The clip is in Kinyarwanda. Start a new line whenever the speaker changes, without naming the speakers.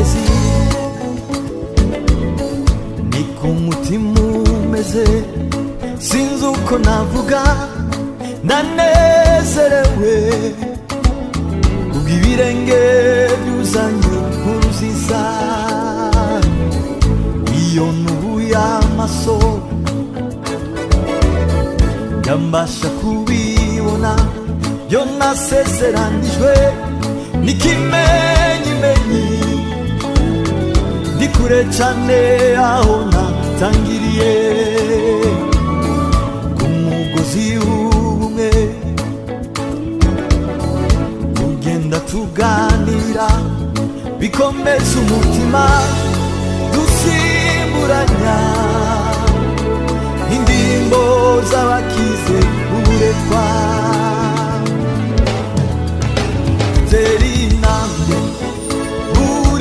kigeragezo ni ku mutima umeze sinzi uko navuga ndanezerewe ubw'ibirenge byuzanye inkuru nziza iyo nubuye amaso yambasha kubibona byo nasezeranijwe n'ikimenyimenyi ndi kure cane aho natangiriye ku mugozi w'ubumwe tugenda tuganira bikomeza umutima dusimburanya indirimbo z'abakize uburetwa